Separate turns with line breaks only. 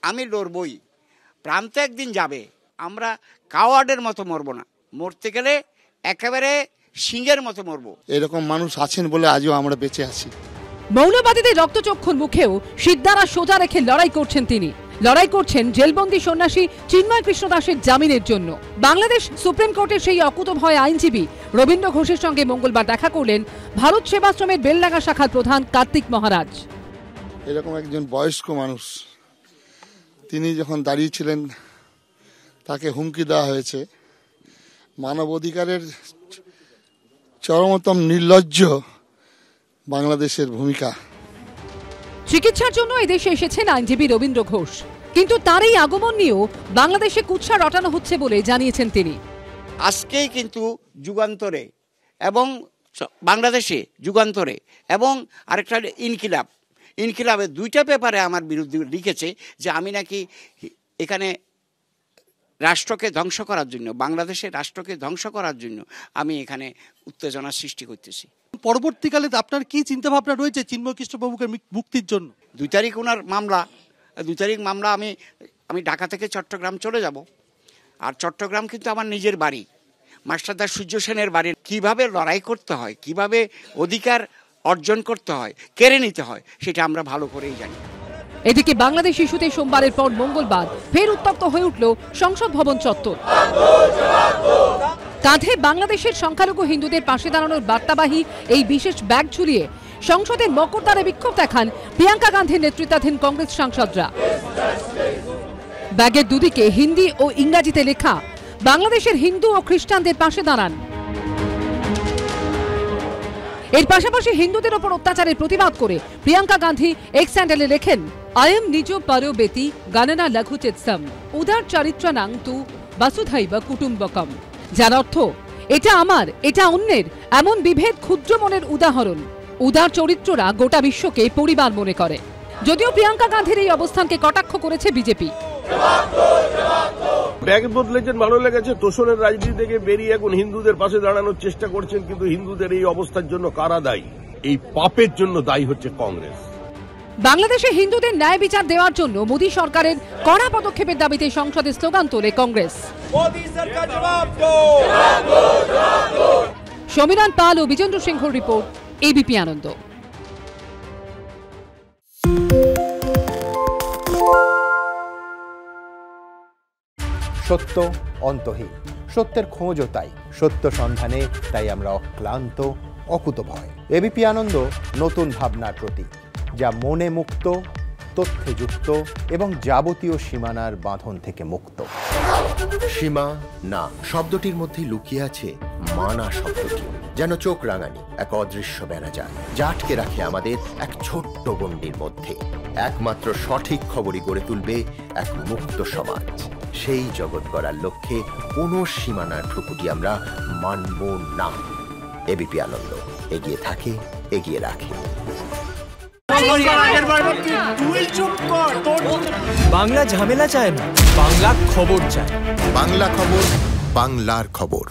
আমি লড়বই, প্রাণ তো একদিন যাবে, আমরা কাওয়ার্ডের মতো মরবো না, মরতে গেলে একেবারে সিংহের মতো মরবো।
এরকম মানুষ আছেন বলে আজও আমরা বেঁচে আছি।
মৌলবাদীদের রক্তচক্ষুর মুখেও সিদ্ধারা সোজা রেখে লড়াই করছেন তিনি। লড়াই করছেন জেলবন্দি সন্ন্যাসী চিন্ময় কৃষ্ণ দাসের জামিনের জন্য। বাংলাদেশ সুপ্রিম কোর্টের সেই অকুতোভয় আইনজীবী রবীন্দ্র ঘোষের সঙ্গে মঙ্গলবার দেখা করলেন ভারত সেবাশ্রমের বেলডাঙ্গা শাখার প্রধান কার্তিক মহারাজ।
এরকম একজন বয়স্ক মানুষ, তিনি যখন দাঁড়িয়েছিলেন তাকে হুমকি দেওয়া হয়েছে। মানব অধিকারের চরমতম নির্লজ্জ বাংলাদেশের ভূমিকা।
চিকিৎসার জন্য এদেশে এসেছেন আইনজীবী রবীন্দ্র ঘোষ, কিন্তু তার এই আগমন নিয়েও বাংলাদেশে কুৎসা রটানো হচ্ছে বলে জানিয়েছেন তিনি।
আজকেই কিন্তু যুগান্তরে এবং বাংলাদেশে যুগান্তরে এবং আরেকটা ইনকিলাবের দুইটা পেপারে আমার বিরুদ্ধে লিখেছে যে আমি নাকি এখানে রাষ্ট্রকে ধ্বংস করার জন্য, বাংলাদেশের রাষ্ট্রকে ধ্বংস করার জন্য আমি এখানে উত্তেজনা সৃষ্টি করতেছি।
পরবর্তীকালে আপনার কি চিন্তা ভাবনা রয়েছে চিন্ময় কৃষ্ণ বাবুকে মুক্তির জন্য?
2 তারিখ ওনার মামলা, 2 তারিখ মামলা, আমি ঢাকা থেকে চট্টগ্রাম চলে যাব। আর চট্টগ্রাম কিন্তু আমার নিজের বাড়ি, মাস্টারদা সূর্য সেনের বাড়ি। কিভাবে লড়াই করতে হয়, কিভাবে অধিকার অর্জন করতে হয়, কেড়ে নিতে হয়, সেটা আমরা ভালো করেই জানি।
এদিকে বাংলাদেশ ইস্যুতে সোমবারের পর মঙ্গলবার ফের উত্তপ্ত হয়ে উঠল সংসদ ভবন চত্বর। কাঁধে বাংলাদেশের সংখ্যালঘু হিন্দুদের পাশে দাঁড়ানোর বার্তাবাহী এই বিশেষ ব্যাগ ঝুলিয়ে সংসদের মকরদ্বারে বিক্ষোভ দেখান প্রিয়াঙ্কা গান্ধীর নেতৃত্বাধীন কংগ্রেস সাংসদরা। ব্যাগের দুদিকে হিন্দি ও ইংরাজিতে লেখা বাংলাদেশের হিন্দু ও খ্রিস্টানদের পাশে দাঁড়ান। এর পাশাপাশি হিন্দুদের ওপর অত্যাচারের প্রতিবাদ করে প্রিয়াঙ্কা গান্ধী এক্স হ্যান্ডেলে লেখেন, আয়ম নিজ পারো বেতি গাননা লঘু চিৎসম উদার চরিত্রানাং তু বসুধৈব কুটুম্বকম, যার অর্থ এটা আমার, এটা অন্যের, এমন বিভেদ ক্ষুদ্র মনের উদাহরণ। উদার চরিত্ররা গোটা বিশ্বকে পরিবার মনে করে। যদিও প্রিয়াঙ্কা গান্ধীর এই অবস্থানকে কটাক্ষ করেছে বিজেপি।
ব্যাগ বদলেছেন, ভালো লেগেছে। তোষণের রাজনীতি থেকে বেরিয়ে এখন হিন্দুদের পাশে দাঁড়ানোর চেষ্টা করছেন, কিন্তু হিন্দুদের এই অবস্থার জন্য কারা দায়ী? এই পাপের জন্য দায়ী হচ্ছে কংগ্রেস।
বাংলাদেশে হিন্দুদের ন্যায় বিচার দেওয়ার জন্য মোদী সরকারের কড়া পদক্ষেপের দাবিতে সংসদে স্লোগান তোলে কংগ্রেস। সমীরণ পাল ও বিজেন্দ্র সিংহর রিপোর্ট, এবিপি আনন্দ।
সত্য অন্তহীন, সত্যের খোঁজও তাই, সত্য সন্ধানে তাই আমরা অক্লান্ত, অকুতভয়। এবিপি আনন্দ নতুন ভাবনার প্রতীক, যা মনে মুক্ত, তথ্যে যুক্ত এবং যাবতীয় সীমানার বাঁধন থেকে মুক্ত।
সীমা না শব্দটির মধ্যে লুকিয়ে আছে মানা শব্দটি, যেন চোখ রাঙানি এক অদৃশ্য বেড়াজাল, যা আটকে রাখে আমাদের এক ছোট্ট গণ্ডির মধ্যে। একমাত্র সঠিক খবরই গড়ে তুলবে এক মুক্ত সমাজ। সেই জগৎ গড়ার লক্ষ্যে কোনো সীমানার ঠুকুটি আমরা মানব না। এবিপি আনন্দ এগিয়ে থাকে, এগিয়ে রাখে।
বাংলা ঝামেলা চায় না, বাংলা খবর চায়।
বাংলা খবর, বাংলার খবর।